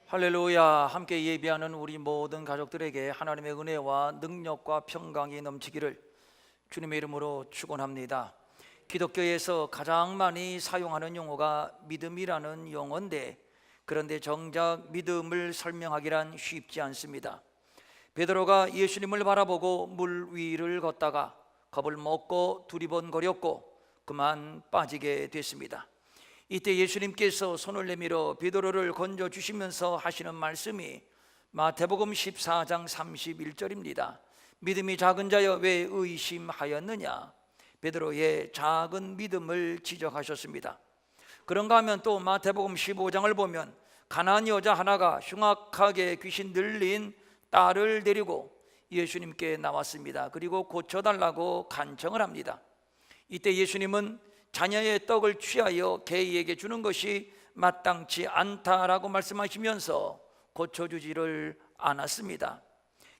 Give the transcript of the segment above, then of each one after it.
할렐루야. 함께 예배하는 우리 모든 가족들에게 하나님의 은혜와 능력과 평강이 넘치기를 주님의 이름으로 축원합니다. 기독교에서 가장 많이 사용하는 용어가 믿음이라는 용어인데, 그런데 정작 믿음을 설명하기란 쉽지 않습니다. 베드로가 예수님을 바라보고 물 위를 걷다가 겁을 먹고 두리번거렸고 그만 빠지게 됐습니다. 이때 예수님께서 손을 내밀어 베드로를 건져 주시면서 하시는 말씀이 마태복음 14장 31절입니다. 믿음이 작은 자여 왜 의심하였느냐? 베드로의 작은 믿음을 지적하셨습니다. 그런가 하면 또 마태복음 15장을 보면 가난한 여자 하나가 흉악하게 귀신 들린 딸을 데리고 예수님께 나왔습니다. 그리고 고쳐달라고 간청을 합니다. 이때 예수님은 자녀의 떡을 취하여 개에게 주는 것이 마땅치 않다라고 말씀하시면서 고쳐주지를 않았습니다.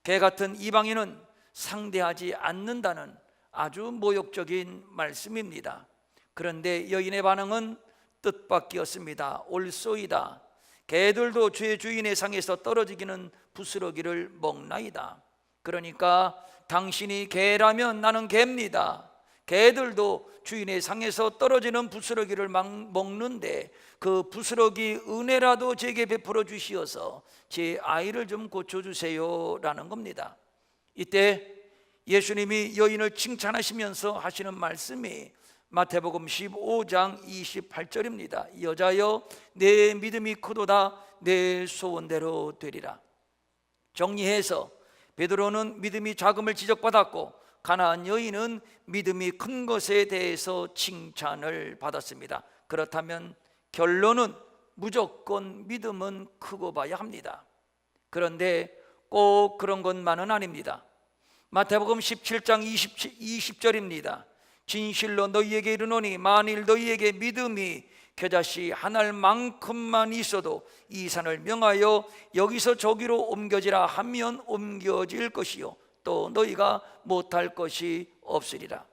개 같은 이방인은 상대하지 않는다는 아주 모욕적인 말씀입니다. 그런데 여인의 반응은 뜻밖이었습니다. 옳소이다. 개들도 주의 주인의 상에서 떨어지기는 부스러기를 먹나이다. 그러니까 당신이 개라면 나는 개입니다. 개들도 주인의 상에서 떨어지는 부스러기를 먹는데 그 부스러기 은혜라도 제게 베풀어 주시어서 제 아이를 좀 고쳐주세요 라는 겁니다. 이때 예수님이 여인을 칭찬하시면서 하시는 말씀이 마태복음 15장 28절입니다. 여자여 내 믿음이 크도다. 내 소원대로 되리라. 정리해서 베드로는 믿음이 작음을 지적받았고 가나안 여인은 믿음이 큰 것에 대해서 칭찬을 받았습니다. 그렇다면 결론은 무조건 믿음은 크고 봐야 합니다. 그런데 꼭 그런 것만은 아닙니다. 마태복음 17장 20절입니다. 진실로 너희에게 이르노니 만일 너희에게 믿음이 겨자씨 한 알만큼만 있어도 이 산을 명하여 여기서 저기로 옮겨지라 하면 옮겨질 것이요 또 너희가 못할 것이 없으리라.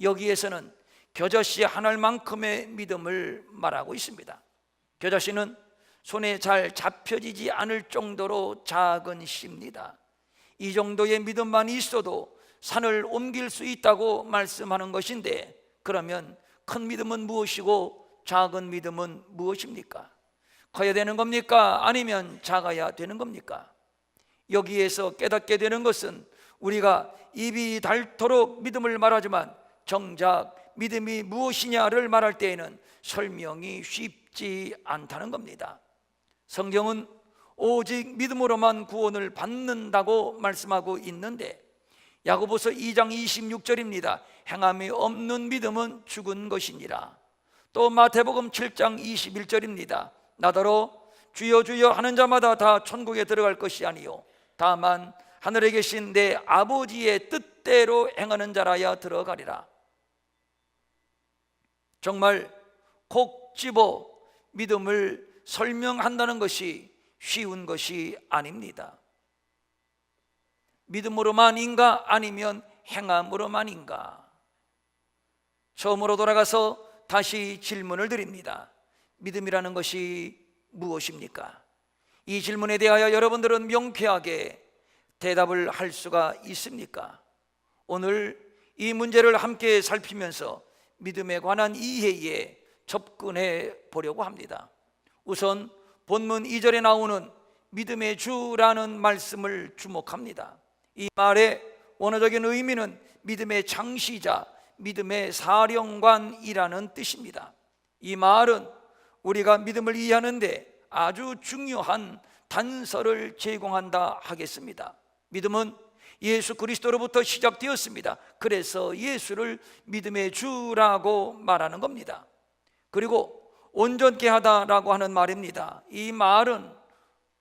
여기에서는 겨자씨 한 알만큼의 믿음을 말하고 있습니다. 겨자씨는 손에 잘 잡혀지지 않을 정도로 작은 씨입니다. 이 정도의 믿음만 있어도 산을 옮길 수 있다고 말씀하는 것인데, 그러면 큰 믿음은 무엇이고 작은 믿음은 무엇입니까? 커야 되는 겁니까? 아니면 작아야 되는 겁니까? 여기에서 깨닫게 되는 것은 우리가 입이 닳도록 믿음을 말하지만 정작 믿음이 무엇이냐를 말할 때에는 설명이 쉽지 않다는 겁니다. 성경은 오직 믿음으로만 구원을 받는다고 말씀하고 있는데 야고보서 2장 26절입니다. 행함이 없는 믿음은 죽은 것이니라. 또 마태복음 7장 21절입니다. 나더러 주여 주여 하는 자마다 다 천국에 들어갈 것이 아니요 다만 하늘에 계신 내 아버지의 뜻대로 행하는 자라야 들어가리라. 정말 콕 집어 믿음을 설명한다는 것이 쉬운 것이 아닙니다. 믿음으로만인가 아니면 행함으로만인가? 처음으로 돌아가서 다시 질문을 드립니다. 믿음이라는 것이 무엇입니까? 이 질문에 대하여 여러분들은 명쾌하게 대답을 할 수가 있습니까? 오늘 이 문제를 함께 살피면서 믿음에 관한 이해에 접근해 보려고 합니다. 우선 본문 2절에 나오는 믿음의 주라는 말씀을 주목합니다. 이 말의 원어적인 의미는 믿음의 창시자, 믿음의 사령관이라는 뜻입니다. 이 말은 우리가 믿음을 이해하는데 아주 중요한 단서를 제공한다 하겠습니다. 믿음은 예수 그리스도로부터 시작되었습니다. 그래서 예수를 믿음의 주라고 말하는 겁니다. 그리고 온전케 하다라고 하는 말입니다. 이 말은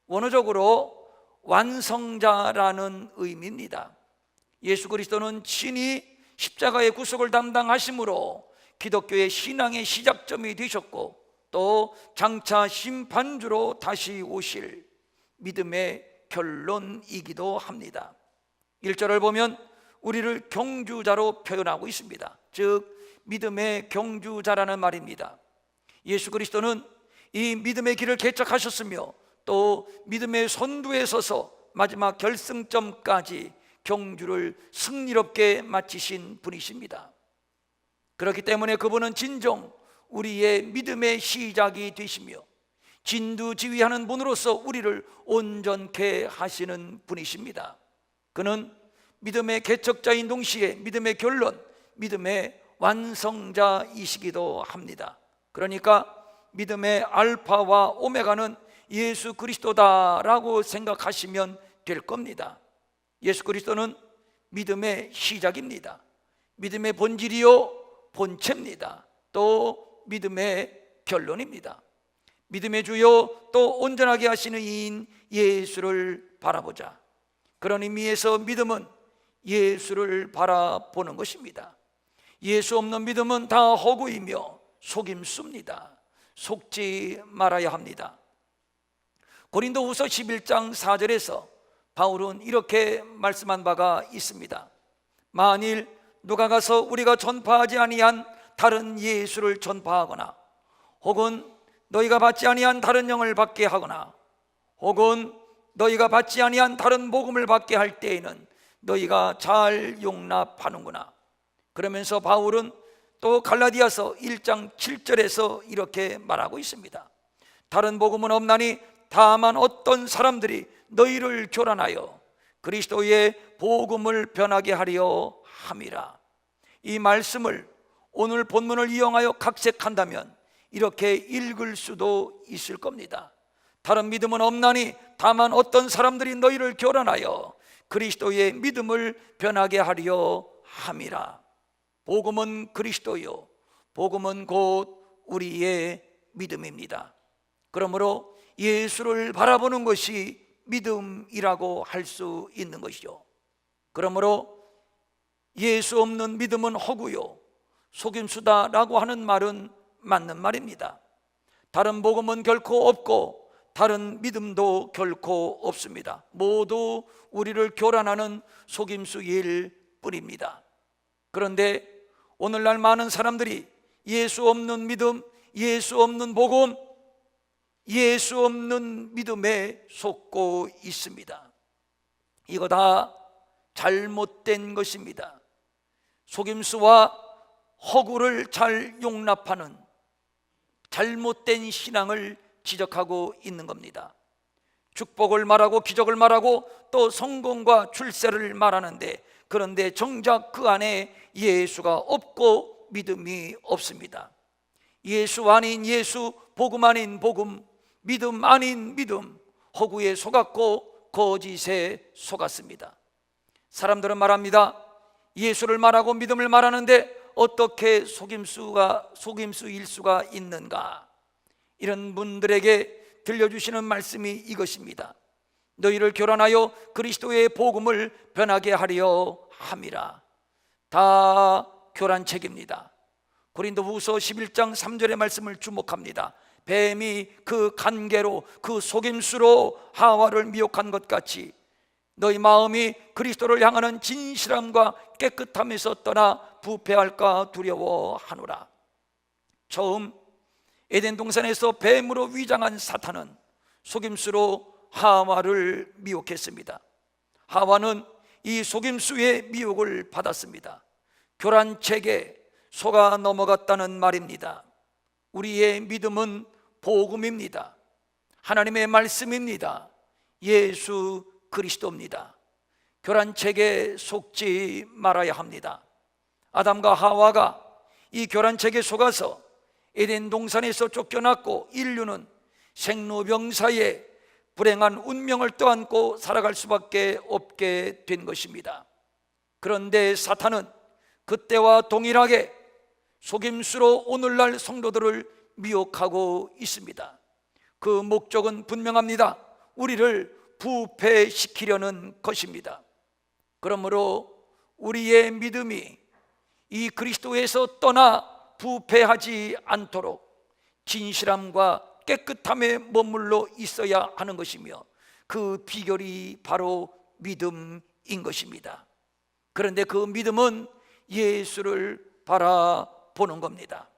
원어적으로 완성자라는 의미입니다. 예수 그리스도는 친히 십자가의 구속을 담당하심으로 기독교의 신앙의 시작점이 되셨고 또 장차 심판주로 다시 오실 믿음의 결론이기도 합니다. 1절을 보면 우리를 경주자로 표현하고 있습니다. 즉 믿음의 경주자라는 말입니다. 예수 그리스도는 이 믿음의 길을 개척하셨으며 또 믿음의 선두에 서서 마지막 결승점까지 경주를 승리롭게 마치신 분이십니다. 그렇기 때문에 그분은 진정 우리의 믿음의 시작이 되시며 진두지휘하는 분으로서 우리를 온전케 하시는 분이십니다. 그는 믿음의 개척자인 동시에 믿음의 결론, 믿음의 완성자이시기도 합니다. 그러니까 믿음의 알파와 오메가는 예수 그리스도다라고 생각하시면 될 겁니다. 예수 그리스도는 믿음의 시작입니다. 믿음의 본질이요 본체입니다. 또 믿음의 결론입니다. 믿음의 주요 또 온전하게 하시는 이인 예수를 바라보자. 그런 의미에서 믿음은 예수를 바라보는 것입니다. 예수 없는 믿음은 다 허구이며 속임수입니다. 속지 말아야 합니다. 고린도후서 11장 4절에서 바울은 이렇게 말씀한 바가 있습니다. 만일 누가 가서 우리가 전파하지 아니한 다른 예수를 전파하거나 혹은 너희가 받지 아니한 다른 영을 받게 하거나 혹은 너희가 받지 아니한 다른 복음을 받게 할 때에는 너희가 잘 용납하는구나. 그러면서 바울은 또 갈라디아서 1장 7절에서 이렇게 말하고 있습니다. 다른 복음은 없나니 다만 어떤 사람들이 너희를 교란하여 그리스도의 복음을 변하게 하려 함이라. 이 말씀을 오늘 본문을 이용하여 각색한다면 이렇게 읽을 수도 있을 겁니다. 다른 믿음은 없나니 다만 어떤 사람들이 너희를 교란하여 그리스도의 믿음을 변하게 하려 함이라. 복음은 그리스도요, 복음은 곧 우리의 믿음입니다. 그러므로 예수를 바라보는 것이 믿음이라고 할 수 있는 것이죠. 그러므로 예수 없는 믿음은 허구요 속임수다라고 하는 말은 맞는 말입니다. 다른 복음은 결코 없고 다른 믿음도 결코 없습니다. 모두 우리를 교란하는 속임수일 뿐입니다. 그런데 오늘날 많은 사람들이 예수 없는 믿음, 예수 없는 복음, 예수 없는 믿음에 속고 있습니다. 이거 다 잘못된 것입니다. 속임수와 허구를 잘 용납하는 잘못된 신앙을 지적하고 있는 겁니다. 축복을 말하고 기적을 말하고 또 성공과 출세를 말하는데, 그런데 정작 그 안에 예수가 없고 믿음이 없습니다. 예수 아닌 예수, 복음 아닌 복음, 믿음 아닌 믿음, 허구에 속았고 거짓에 속았습니다. 사람들은 말합니다. 예수를 말하고 믿음을 말하는데 어떻게 속임수일 수가 있는가? 이런 분들에게 들려주시는 말씀이 이것입니다. 너희를 교란하여 그리스도의 복음을 변하게 하려 함이라. 다 교란책입니다. 고린도후서 11장 3절의 말씀을 주목합니다. 뱀이 그 간계로 그 속임수로 하와를 미혹한 것 같이 너희 마음이 그리스도를 향하는 진실함과 깨끗함에서 떠나 부패할까 두려워하노라. 처음 에덴 동산에서 뱀으로 위장한 사탄은 속임수로 하와를 미혹했습니다. 하와는 이 속임수의 미혹을 받았습니다. 교란책에 속아 넘어갔다는 말입니다. 우리의 믿음은 복음입니다. 하나님의 말씀입니다. 예수 그리스도입니다. 교란책에 속지 말아야 합니다. 아담과 하와가 이 교란책에 속아서 에덴 동산에서 쫓겨났고 인류는 생로병사의 불행한 운명을 떠안고 살아갈 수밖에 없게 된 것입니다. 그런데 사탄은 그때와 동일하게 속임수로 오늘날 성도들을 미혹하고 있습니다. 그 목적은 분명합니다. 우리를 부패시키려는 것입니다. 그러므로 우리의 믿음이 이 그리스도에서 떠나 부패하지 않도록 진실함과 깨끗함에 머물러 있어야 하는 것이며, 그 비결이 바로 믿음인 것입니다. 그런데 그 믿음은 예수를 바라보는 겁니다.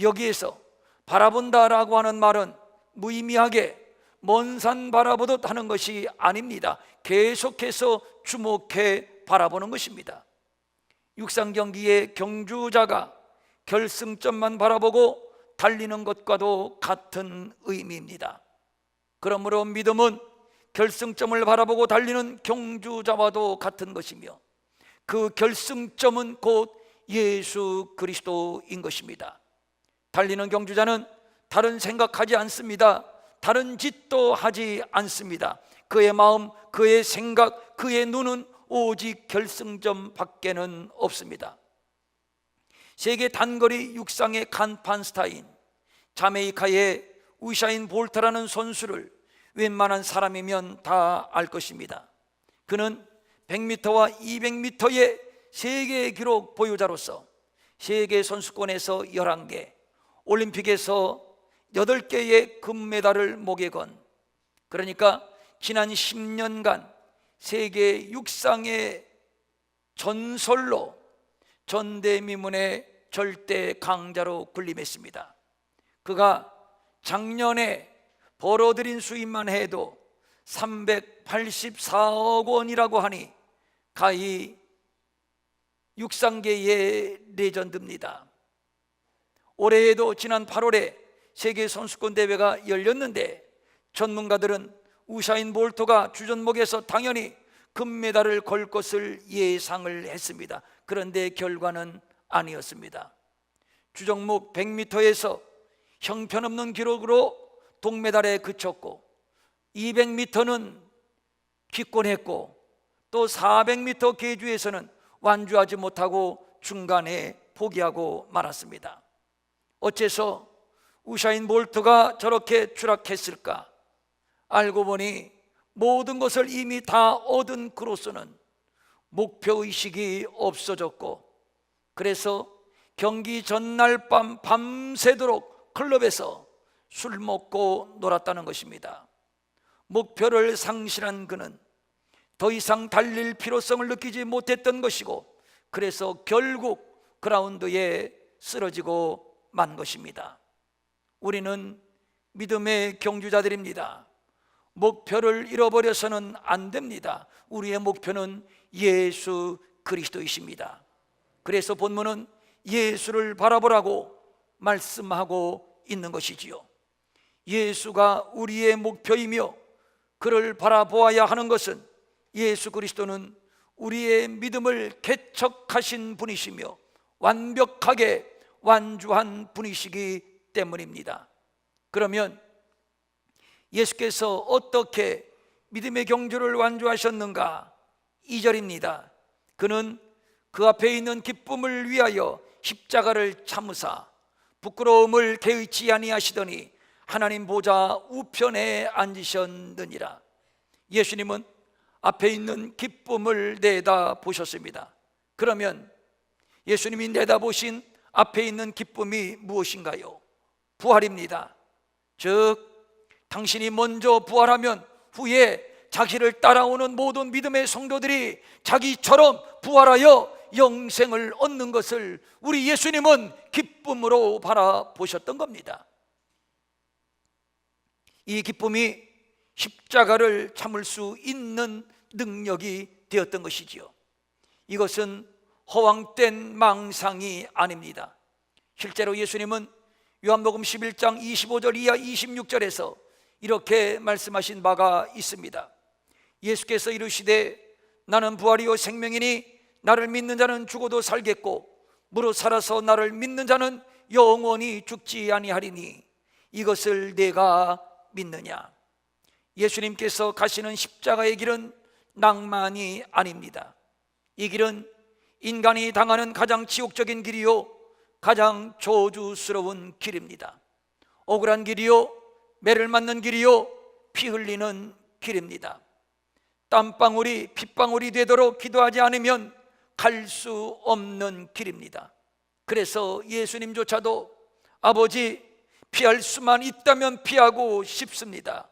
여기에서 바라본다라고 하는 말은 무의미하게 먼 산 바라보듯 하는 것이 아닙니다. 계속해서 주목해 바라보는 것입니다. 육상 경기의 경주자가 결승점만 바라보고 달리는 것과도 같은 의미입니다. 그러므로 믿음은 결승점을 바라보고 달리는 경주자와도 같은 것이며, 그 결승점은 곧 예수 그리스도인 것입니다. 달리는 경주자는 다른 생각하지 않습니다. 다른 짓도 하지 않습니다. 그의 마음, 그의 생각, 그의 눈은 오직 결승점 밖에는 없습니다. 세계 단거리 육상의 간판 스타인 자메이카의 우사인 볼트라는 선수를 웬만한 사람이면 다 알 것입니다. 그는 100m와 200m의 세계 기록 보유자로서 세계 선수권에서 11개, 올림픽에서 8개의 금메달을 목에 건, 그러니까 지난 10년간 세계 육상의 전설로 전대미문의 절대 강자로 군림했습니다. 그가 작년에 벌어들인 수입만 해도 384억 원이라고 하니 가히 육상계의 레전드입니다. 올해에도 지난 8월에 세계 선수권 대회가 열렸는데 전문가들은 우사인 볼트가 주전목에서 당연히 금메달을 걸 것을 예상을 했습니다. 그런데 결과는 아니었습니다. 주종목 100m에서 형편없는 기록으로 동메달에 그쳤고, 200m는 기권했고, 또 400m 계주에서는 완주하지 못하고 중간에 포기하고 말았습니다. 어째서 우사인 볼트가 저렇게 추락했을까? 알고 보니 모든 것을 이미 다 얻은 그로서는 목표의식이 없어졌고, 그래서 경기 전날 밤 밤새도록 클럽에서 술 먹고 놀았다는 것입니다. 목표를 상실한 그는 더 이상 달릴 필요성을 느끼지 못했던 것이고, 그래서 결국 그라운드에 쓰러지고 만 것입니다. 우리는 믿음의 경주자들입니다. 목표를 잃어버려서는 안 됩니다. 우리의 목표는 예수 그리스도이십니다. 그래서 본문은 예수를 바라보라고 말씀하고 있는 것이지요. 예수가 우리의 목표이며 그를 바라보아야 하는 것은, 예수 그리스도는 우리의 믿음을 개척하신 분이시며 완벽하게 완주한 분이시기 때문입니다. 그러면 예수께서 어떻게 믿음의 경주를 완주하셨는가? 2절입니다. 그는 그 앞에 있는 기쁨을 위하여 십자가를 참으사 부끄러움을 개의치 아니하시더니 하나님 보좌 우편에 앉으셨느니라. 예수님은 앞에 있는 기쁨을 내다보셨습니다. 그러면 예수님이 내다보신 앞에 있는 기쁨이 무엇인가요? 부활입니다. 즉 당신이 먼저 부활하면 후에 자기를 따라오는 모든 믿음의 성도들이 자기처럼 부활하여 영생을 얻는 것을 우리 예수님은 기쁨으로 바라보셨던 겁니다. 이 기쁨이 십자가를 참을 수 있는 능력이 되었던 것이지요. 이것은 허황된 망상이 아닙니다. 실제로 예수님은 요한복음 11장 25절 이하 26절에서 이렇게 말씀하신 바가 있습니다. 예수께서 이르시되 나는 부활이요 생명이니 나를 믿는 자는 죽어도 살겠고 무릇 살아서 나를 믿는 자는 영원히 죽지 아니하리니 이것을 내가 믿느냐? 예수님께서 가시는 십자가의 길은 낭만이 아닙니다. 이 길은 인간이 당하는 가장 지옥적인 길이요 가장 저주스러운 길입니다. 억울한 길이요 매를 맞는 길이요 피 흘리는 길입니다. 땀방울이 핏방울이 되도록 기도하지 않으면 갈 수 없는 길입니다. 그래서 예수님조차도 아버지 피할 수만 있다면 피하고 싶습니다.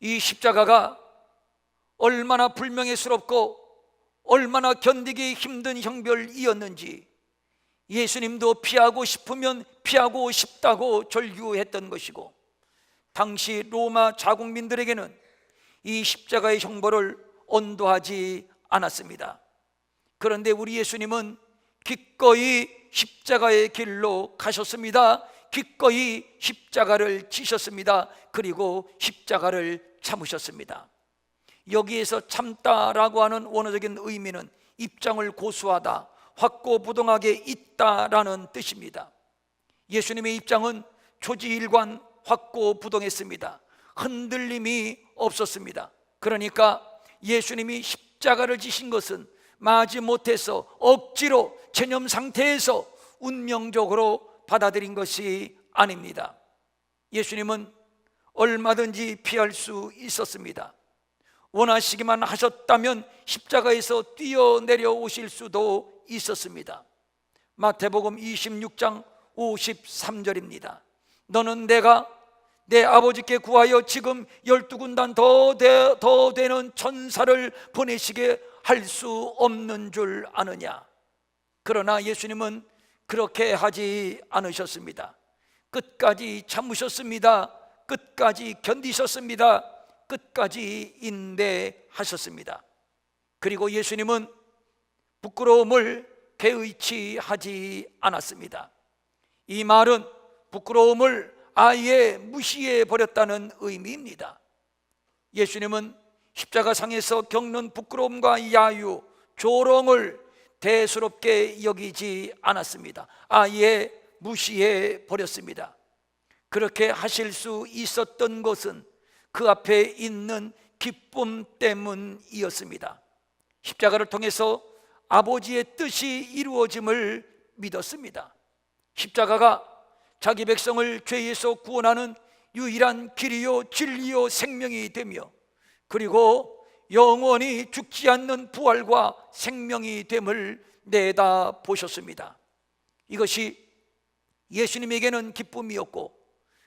이 십자가가 얼마나 불명예스럽고 얼마나 견디기 힘든 형벌이었는지 예수님도 피하고 싶으면 피하고 싶다고 절규했던 것이고, 당시 로마 자국민들에게는 이 십자가의 형벌을 언도하지 않았습니다. 그런데 우리 예수님은 기꺼이 십자가의 길로 가셨습니다. 기꺼이 십자가를 지셨습니다. 그리고 십자가를 참으셨습니다. 여기에서 참다라고 하는 원어적인 의미는 입장을 고수하다, 확고부동하게 있다라는 뜻입니다. 예수님의 입장은 초지일관 확고부동했습니다. 흔들림이 없었습니다. 그러니까 예수님이 십자가를 지신 것은 마지못해서 억지로 체념 상태에서 운명적으로 받아들인 것이 아닙니다. 예수님은 얼마든지 피할 수 있었습니다. 원하시기만 하셨다면 십자가에서 뛰어내려 오실 수도 있었습니다. 마태복음 26장 53절입니다. 너는 내가 내 아버지께 구하여 지금 12군단 더 되는 천사를 보내시게 할 수 없는 줄 아느냐. 그러나 예수님은 그렇게 하지 않으셨습니다. 끝까지 참으셨습니다. 끝까지 견디셨습니다. 끝까지 인내하셨습니다. 그리고 예수님은 부끄러움을 개의치 하지 않았습니다. 이 말은 부끄러움을 아예 무시해 버렸다는 의미입니다. 예수님은 십자가상에서 겪는 부끄러움과 야유, 조롱을 대수롭게 여기지 않았습니다. 아예 무시해 버렸습니다. 그렇게 하실 수 있었던 것은 그 앞에 있는 기쁨 때문이었습니다. 십자가를 통해서 아버지의 뜻이 이루어짐을 믿었습니다. 십자가가 자기 백성을 죄에서 구원하는 유일한 길이요 진리요 생명이 되며, 그리고 영원히 죽지 않는 부활과 생명이 됨을 내다보셨습니다. 이것이 예수님에게는 기쁨이었고,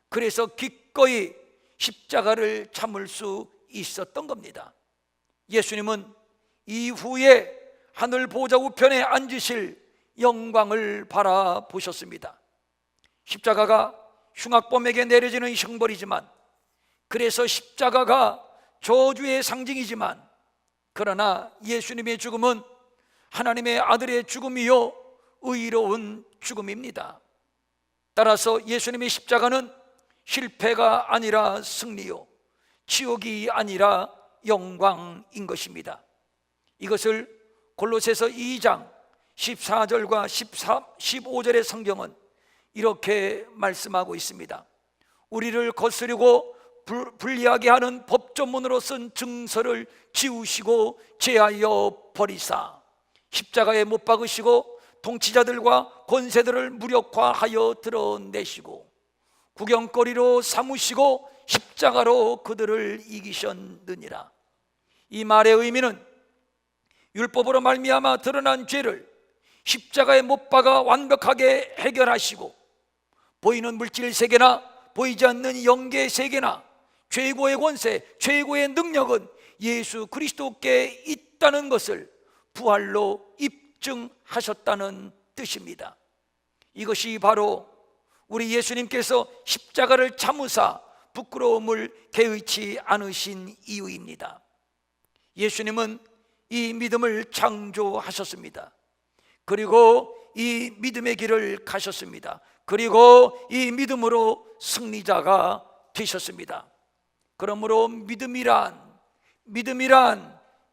그래서 기꺼이 십자가를 참을 수 있었던 겁니다. 예수님은 이후에 하늘 보좌 우편에 앉으실 영광을 바라보셨습니다. 십자가가 흉악범에게 내려지는 형벌이지만, 그래서 십자가가 저주의 상징이지만, 그러나 예수님의 죽음은 하나님의 아들의 죽음이요 의로운 죽음입니다. 따라서 예수님의 십자가는 실패가 아니라 승리요, 지옥이 아니라 영광인 것입니다. 이것을 골로새서 2장 14절과 15절의 성경은 이렇게 말씀하고 있습니다. 우리를 거스르고 불리하게 하는 법조문으로 쓴 증서를 지우시고 제하여 버리사 십자가에 못 박으시고 통치자들과 권세들을 무력화하여 드러내시고 구경거리로 삼으시고 십자가로 그들을 이기셨느니라. 이 말의 의미는 율법으로 말미암아 드러난 죄를 십자가에 못 박아 완벽하게 해결하시고, 보이는 물질 세계나 보이지 않는 영계 세계나 최고의 권세, 최고의 능력은 예수 그리스도께 있다는 것을 부활로 입증하셨다는 뜻입니다. 이것이 바로 우리 예수님께서 십자가를 참으사 부끄러움을 개의치 않으신 이유입니다. 예수님은 이 믿음을 창조하셨습니다. 그리고 이 믿음의 길을 가셨습니다. 그리고 이 믿음으로 승리자가 되셨습니다. 그러므로 믿음이란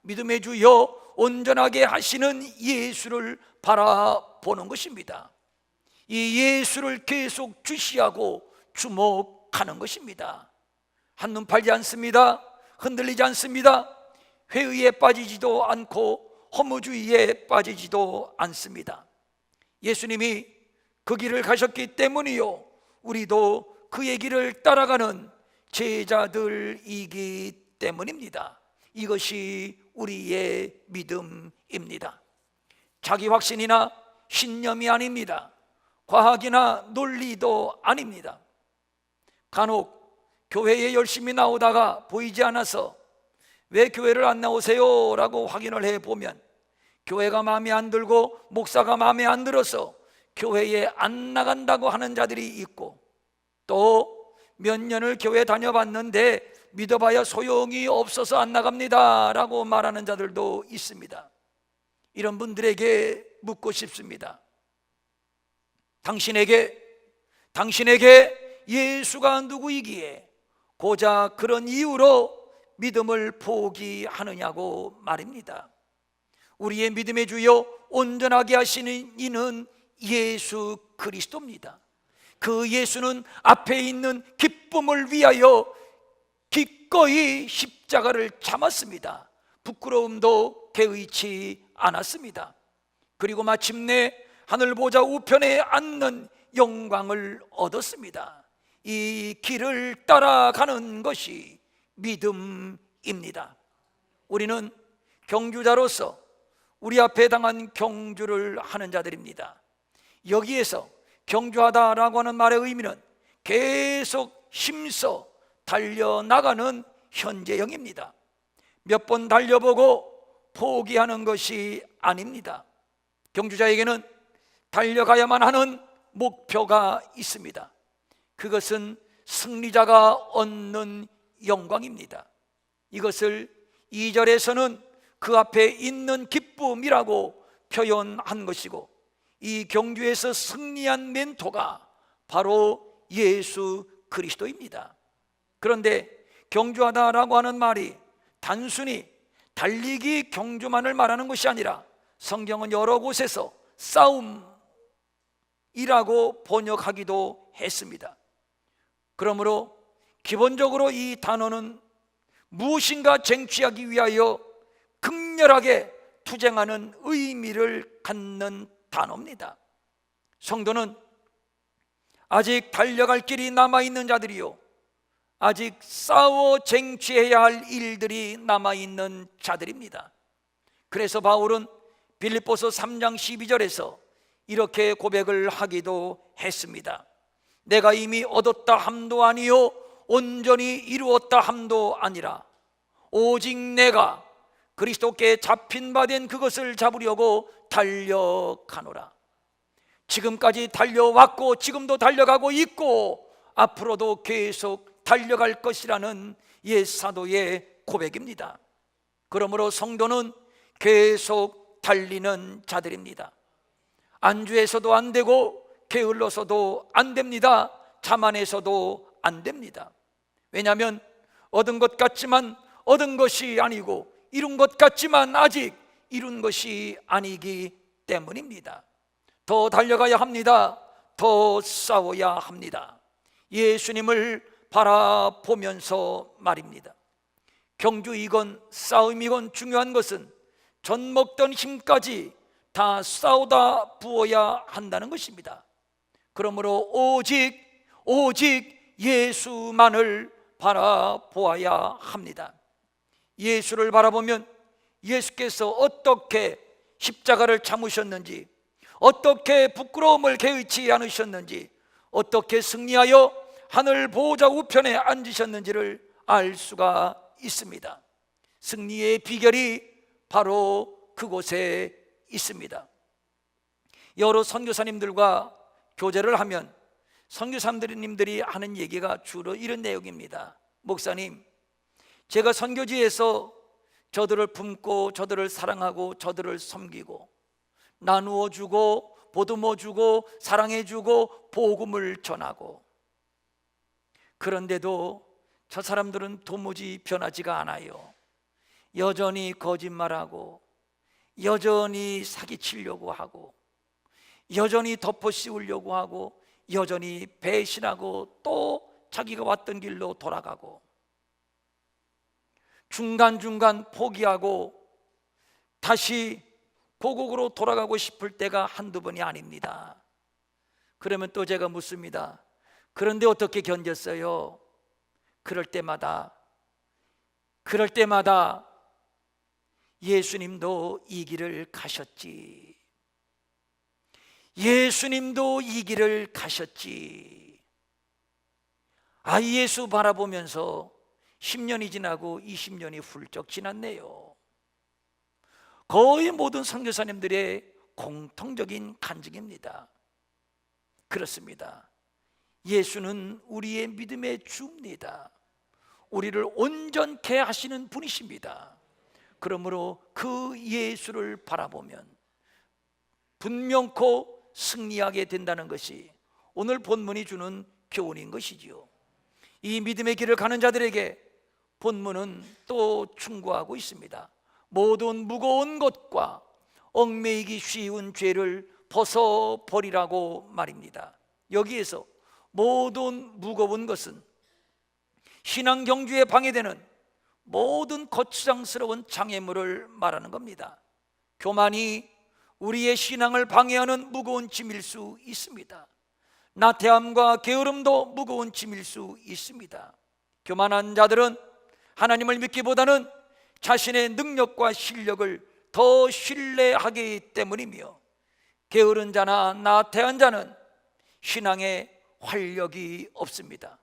믿음의 주여 온전하게 하시는 예수를 바라보는 것입니다. 이 예수를 계속 주시하고 주목하는 것입니다. 한눈 팔지 않습니다. 흔들리지 않습니다. 회의에 빠지지도 않고 허무주의에 빠지지도 않습니다. 예수님이 그 길을 가셨기 때문이요, 우리도 그의 길을 따라가는 제자들이기 때문입니다. 이것이 우리의 믿음입니다. 자기 확신이나 신념이 아닙니다. 과학이나 논리도 아닙니다. 간혹 교회에 열심히 나오다가 보이지 않아서 왜 교회를 안 나오세요? 라고 확인을 해보면 교회가 마음에 안 들고 목사가 마음에 안 들어서 교회에 안 나간다고 하는 자들이 있고, 또 몇 년을 교회 다녀봤는데 믿어봐야 소용이 없어서 안 나갑니다 라고 말하는 자들도 있습니다. 이런 분들에게 묻고 싶습니다. 당신에게 예수가 누구이기에 고작 그런 이유로 믿음을 포기하느냐고 말입니다. 우리의 믿음의 주요 온전하게 하시는 이는 예수 그리스도입니다. 그 예수는 앞에 있는 기쁨을 위하여 기꺼이 십자가를 참았습니다. 부끄러움도 개의치 않았습니다. 그리고 마침내 하늘 보좌 우편에 앉는 영광을 얻었습니다. 이 길을 따라가는 것이 믿음입니다. 우리는 경주자로서 우리 앞에 당한 경주를 하는 자들입니다. 여기에서 경주하다라고 하는 말의 의미는 계속 힘써 달려나가는 현재형입니다. 몇 번 달려보고 포기하는 것이 아닙니다. 경주자에게는 달려가야만 하는 목표가 있습니다. 그것은 승리자가 얻는 영광입니다. 이것을 2절에서는 그 앞에 있는 기쁨이라고 표현한 것이고, 이 경주에서 승리한 멘토가 바로 예수 그리스도입니다. 그런데 경주하다라고 하는 말이 단순히 달리기 경주만을 말하는 것이 아니라 성경은 여러 곳에서 싸움이라고 번역하기도 했습니다. 그러므로 기본적으로 이 단어는 무엇인가 쟁취하기 위하여 극렬하게 투쟁하는 의미를 갖는 단어입니다. 성도는 아직 달려갈 길이 남아있는 자들이요, 아직 싸워 쟁취해야 할 일들이 남아있는 자들입니다. 그래서 바울은 빌립보서 3장 12절에서 이렇게 고백을 하기도 했습니다. 내가 이미 얻었다 함도 아니요 온전히 이루었다 함도 아니라 오직 내가 그리스도께 잡힌 바 된 그것을 잡으려고 달려가노라. 지금까지 달려왔고 지금도 달려가고 있고 앞으로도 계속 달려갈 것이라는 옛 사도의 고백입니다. 그러므로 성도는 계속 달리는 자들입니다. 안주해서도 안 되고 게을러서도 안 됩니다. 자만해서도 안 됩니다. 왜냐하면 얻은 것 같지만 얻은 것이 아니고 이룬 것 같지만 아직 이룬 것이 아니기 때문입니다. 더 달려가야 합니다. 더 싸워야 합니다. 예수님을 바라보면서 말입니다. 경주이건 싸움이건 중요한 것은 전 먹던 힘까지 다 싸우다 부어야 한다는 것입니다. 그러므로 오직 예수만을 바라보아야 합니다. 예수를 바라보면 예수께서 어떻게 십자가를 참으셨는지, 어떻게 부끄러움을 개의치 않으셨는지, 어떻게 승리하여 하늘 보호자 우편에 앉으셨는지를 알 수가 있습니다. 승리의 비결이 바로 그곳에 있습니다. 여러 선교사님들과 교제를 하면 선교사님들이 하는 얘기가 주로 이런 내용입니다. 목사님, 제가 선교지에서 저들을 품고 저들을 사랑하고 저들을 섬기고 나누어 주고 보듬어 주고 사랑해 주고 복음을 전하고, 그런데도 저 사람들은 도무지 변하지가 않아요. 여전히 거짓말하고 여전히 사기치려고 하고 여전히 덮어 씌우려고 하고 여전히 배신하고 또 자기가 왔던 길로 돌아가고 중간중간 포기하고 다시 고국으로 돌아가고 싶을 때가 한두 번이 아닙니다. 그러면 또 제가 묻습니다. 그런데 어떻게 견뎠어요? 그럴 때마다 예수님도 이 길을 가셨지. 예수님도 이 길을 가셨지. 예수 바라보면서 10년이 지나고 20년이 훌쩍 지났네요. 거의 모든 선교사님들의 공통적인 간증입니다. 그렇습니다. 예수는 우리의 믿음의 주입니다. 우리를 온전케 하시는 분이십니다. 그러므로 그 예수를 바라보면 분명코 승리하게 된다는 것이 오늘 본문이 주는 교훈인 것이지요. 이 믿음의 길을 가는 자들에게 본문은 또 충고하고 있습니다. 모든 무거운 것과 얽매이기 쉬운 죄를 벗어버리라고 말입니다. 여기에서 모든 무거운 것은 신앙 경주에 방해되는 모든 거추장스러운 장애물을 말하는 겁니다. 교만이 우리의 신앙을 방해하는 무거운 짐일 수 있습니다. 나태함과 게으름도 무거운 짐일 수 있습니다. 교만한 자들은 하나님을 믿기보다는 자신의 능력과 실력을 더 신뢰하기 때문이며, 게으른 자나 나태한 자는 신앙에 활력이 없습니다.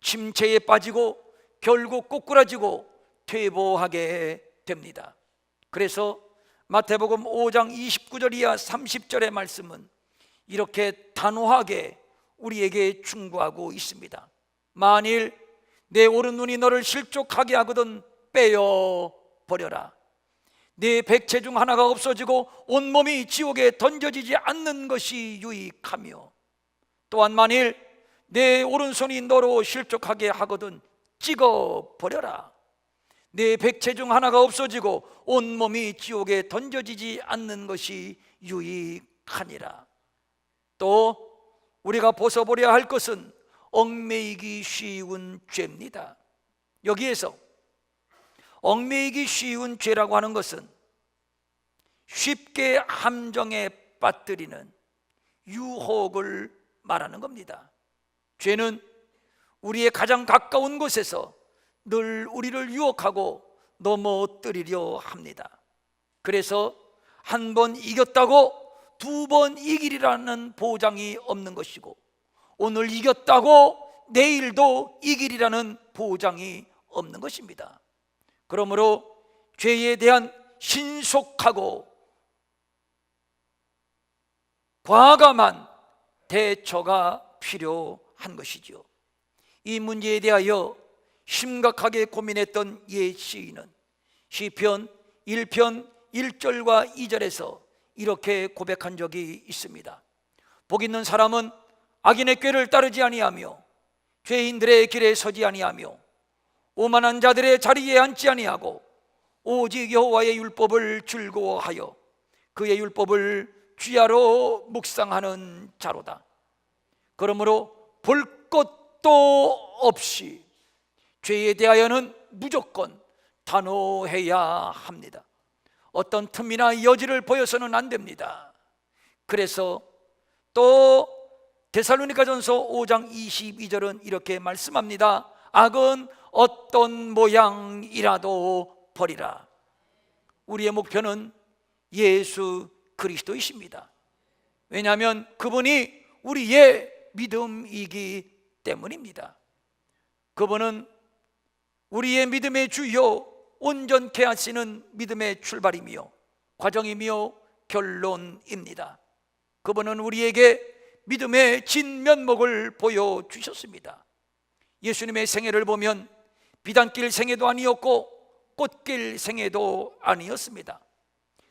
침체에 빠지고 결국 꼬꾸라지고 퇴보하게 됩니다. 그래서 마태복음 5장 29절 이하 30절의 말씀은 이렇게 단호하게 우리에게 충고하고 있습니다. 만일 내 오른눈이 너를 실족하게 하거든 빼어 버려라. 내 백체 중 하나가 없어지고 온몸이 지옥에 던져지지 않는 것이 유익하며, 또한 만일 내 오른손이 너로 실족하게 하거든 찍어 버려라. 내 백체 중 하나가 없어지고 온몸이 지옥에 던져지지 않는 것이 유익하니라. 또 우리가 벗어버려야 할 것은 얽매이기 쉬운 죄입니다. 여기에서 얽매이기 쉬운 죄라고 하는 것은 쉽게 함정에 빠뜨리는 유혹을 말하는 겁니다. 죄는 우리의 가장 가까운 곳에서 늘 우리를 유혹하고 넘어뜨리려 합니다. 그래서 한 번 이겼다고 두 번 이기리라는 보장이 없는 것이고, 오늘 이겼다고 내일도 이기리라는 보장이 없는 것입니다. 그러므로 죄에 대한 신속하고 과감한 대처가 필요한 것이죠. 이 문제에 대하여 심각하게 고민했던 옛 시인은 시편 1편 1절과 2절에서 이렇게 고백한 적이 있습니다. 복 있는 사람은 악인의 꾀를 따르지 아니하며 죄인들의 길에 서지 아니하며 오만한 자들의 자리에 앉지 아니하고 오직 여호와의 율법을 즐거워하여 그의 율법을 주야로 묵상하는 자로다. 그러므로 볼 것도 없이 죄에 대하여는 무조건 단호해야 합니다. 어떤 틈이나 여지를 보여서는 안 됩니다. 그래서 또 데살로니가전서 5장 22절은 이렇게 말씀합니다. 악은 어떤 모양이라도 버리라. 우리의 목표는 예수 그리스도이십니다. 왜냐하면 그분이 우리의 믿음이기 때문입니다. 그분은 우리의 믿음의 주요, 온전케 하시는 믿음의 출발이며 과정이며 결론입니다. 그분은 우리에게 믿음의 진면목을 보여주셨습니다. 예수님의 생애를 보면 비단길 생애도 아니었고 꽃길 생애도 아니었습니다.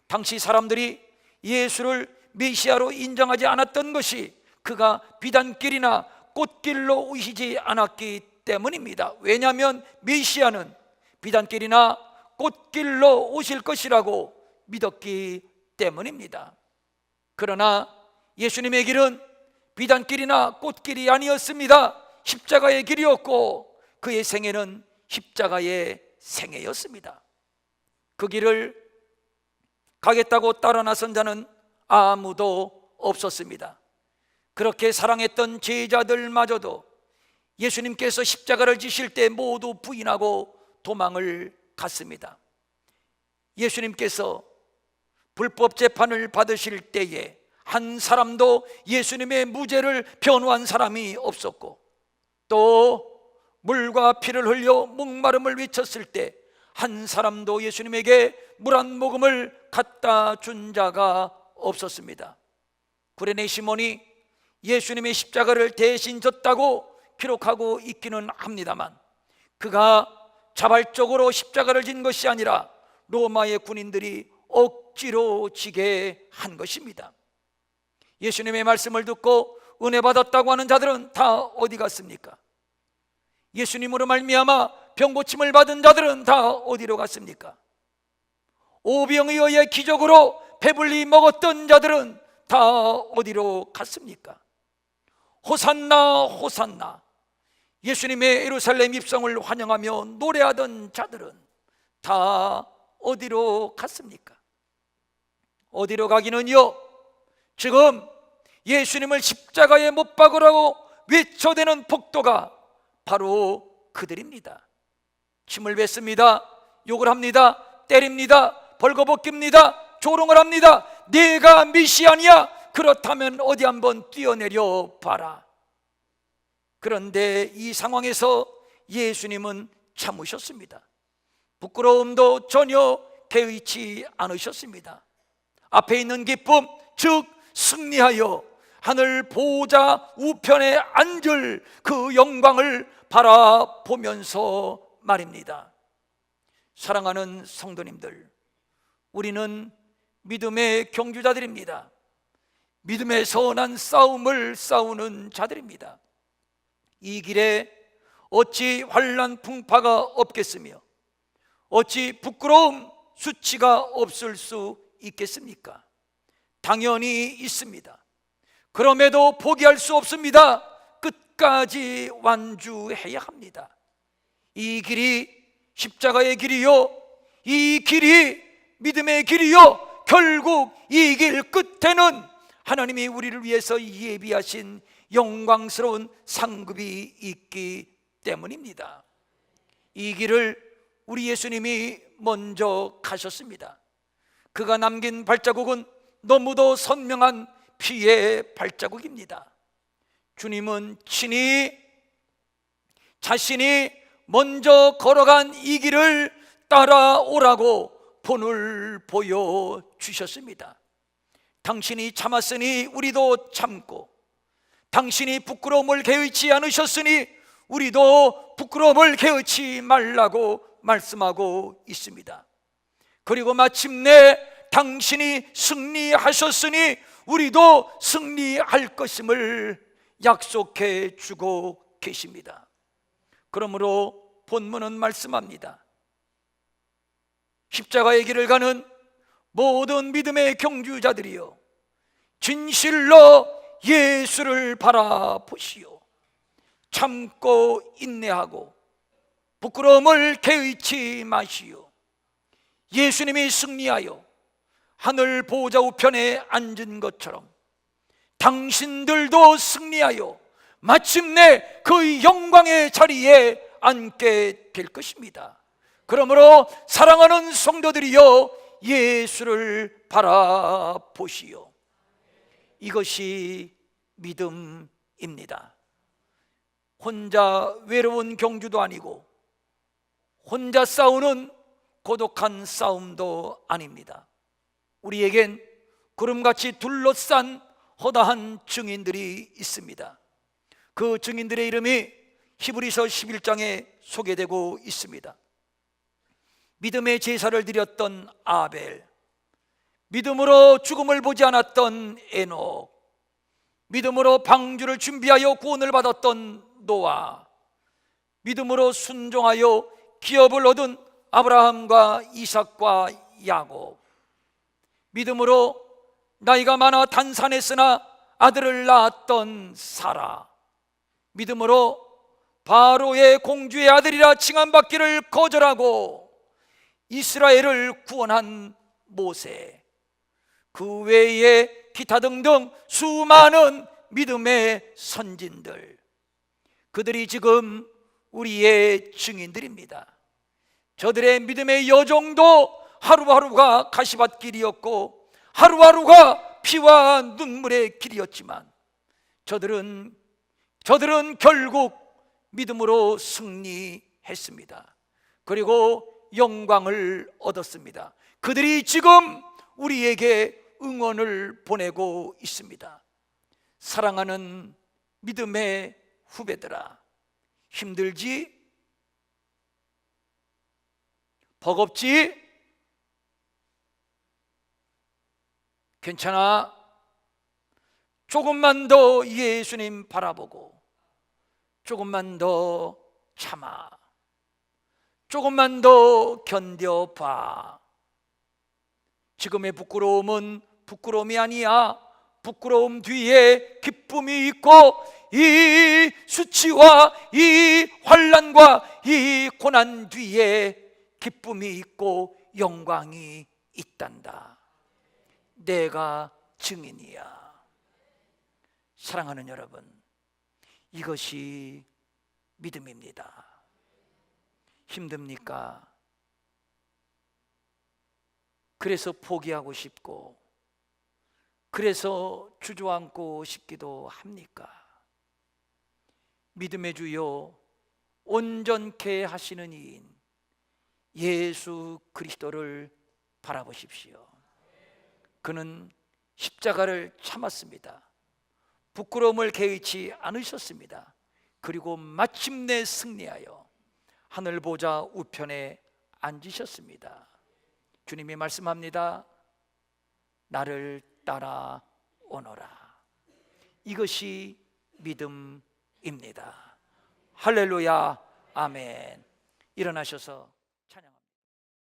당시 사람들이 예수를 메시아로 인정하지 않았던 것이 그가 비단길이나 꽃길로 오시지 않았기 때문입니다. 왜냐하면 메시아는 비단길이나 꽃길로 오실 것이라고 믿었기 때문입니다. 그러나 예수님의 길은 비단길이나 꽃길이 아니었습니다. 십자가의 길이었고 그의 생애는 십자가의 생애였습니다. 그 길을 가겠다고 따라 나선 자는 아무도 없었습니다. 그렇게 사랑했던 제자들마저도 예수님께서 십자가를 지실 때 모두 부인하고 도망을 갔습니다. 예수님께서 불법 재판을 받으실 때에 한 사람도 예수님의 무죄를 변호한 사람이 없었고, 또 물과 피를 흘려 목마름을 외쳤을 때 한 사람도 예수님에게 물 한 모금을 갖다 준 자가 없었습니다. 구레네 시몬이 예수님의 십자가를 대신 졌다고 기록하고 있기는 합니다만, 그가 자발적으로 십자가를 진 것이 아니라 로마의 군인들이 억지로 지게 한 것입니다. 예수님의 말씀을 듣고 은혜 받았다고 하는 자들은 다 어디 갔습니까? 예수님으로 말미암아 병고침을 받은 자들은 다 어디로 갔습니까? 오병이어의 기적으로 배불리 먹었던 자들은 다 어디로 갔습니까? 호산나 호산나, 예수님의 예루살렘 입성을 환영하며 노래하던 자들은 다 어디로 갔습니까? 어디로 가기는요, 지금 예수님을 십자가에 못 박으라고 외쳐대는 폭도가 바로 그들입니다. 침을 뱉습니다. 욕을 합니다. 때립니다. 벌거벗깁니다. 조롱을 합니다. 네가 메시아냐? 그렇다면 어디 한번 뛰어내려 봐라. 그런데 이 상황에서 예수님은 참으셨습니다. 부끄러움도 전혀 개의치 않으셨습니다. 앞에 있는 기쁨, 즉 승리하여 하늘 보좌 우편에 앉을 그 영광을 바라보면서 말입니다. 사랑하는 성도님들, 우리는 믿음의 경주자들입니다. 믿음의 선한 싸움을 싸우는 자들입니다. 이 길에 어찌 환난 풍파가 없겠으며 어찌 부끄러움 수치가 없을 수 있겠습니까? 당연히 있습니다. 그럼에도 포기할 수 없습니다. 끝까지 완주해야 합니다. 이 길이 십자가의 길이요, 이 길이 믿음의 길이요, 결국 이 길 끝에는 하나님이 우리를 위해서 예비하신 영광스러운 상급이 있기 때문입니다. 이 길을 우리 예수님이 먼저 가셨습니다. 그가 남긴 발자국은 너무도 선명한 피의 발자국입니다. 주님은 친히 자신이 먼저 걸어간 이 길을 따라오라고 본을 보여주셨습니다. 당신이 참았으니 우리도 참고, 당신이 부끄러움을 개의치 않으셨으니 우리도 부끄러움을 개의치 말라고 말씀하고 있습니다. 그리고 마침내 당신이 승리하셨으니 우리도 승리할 것임을 약속해 주고 계십니다. 그러므로 본문은 말씀합니다. 십자가의 길을 가는 모든 믿음의 경주자들이여, 진실로 예수를 바라보시오. 참고 인내하고 부끄러움을 개의치 마시오. 예수님이 승리하여 하늘 보좌 우편에 앉은 것처럼 당신들도 승리하여 마침내 그 영광의 자리에 앉게 될 것입니다. 그러므로 사랑하는 성도들이여, 예수를 바라보시오. 이것이 믿음입니다. 혼자 외로운 경주도 아니고 혼자 싸우는 고독한 싸움도 아닙니다. 우리에겐 구름같이 둘러싼 허다한 증인들이 있습니다. 그 증인들의 이름이 히브리서 11장에 소개되고 있습니다. 믿음의 제사를 드렸던 아벨, 믿음으로 죽음을 보지 않았던 에녹, 믿음으로 방주를 준비하여 구원을 받았던 노아, 믿음으로 순종하여 기업을 얻은 아브라함과 이삭과 야곱, 믿음으로 나이가 많아 단산했으나 아들을 낳았던 사라, 믿음으로 바로의 공주의 아들이라 칭함받기를 거절하고 이스라엘을 구원한 모세, 그 외에 기타 등등 수많은 믿음의 선진들, 그들이 지금 우리의 증인들입니다. 저들의 믿음의 여정도 하루하루가 가시밭길이었고 하루하루가 피와 눈물의 길이었지만 저들은 결국 믿음으로 승리했습니다. 그리고 영광을 얻었습니다. 그들이 지금 우리에게 응원을 보내고 있습니다. 사랑하는 믿음의 후배들아, 힘들지? 버겁지? 괜찮아. 조금만 더 예수님 바라보고, 조금만 더 참아, 조금만 더 견뎌봐. 지금의 부끄러움은 부끄러움이 아니야. 부끄러움 뒤에 기쁨이 있고, 이 수치와 이 환난과 이 고난 뒤에 기쁨이 있고 영광이 있단다. 내가 증인이야. 사랑하는 여러분, 이것이 믿음입니다. 힘듭니까? 그래서 포기하고 싶고, 그래서 주저앉고 싶기도 합니까? 믿음의 주요 온전케 하시는 이인 예수 그리스도를 바라보십시오. 그는 십자가를 참았습니다. 부끄러움을 개의치 않으셨습니다. 그리고 마침내 승리하여 하늘 보좌 우편에 앉으셨습니다. 주님이 말씀합니다. 나를 따라오너라. 이것이 믿음입니다. 할렐루야, 아멘. 일어나셔서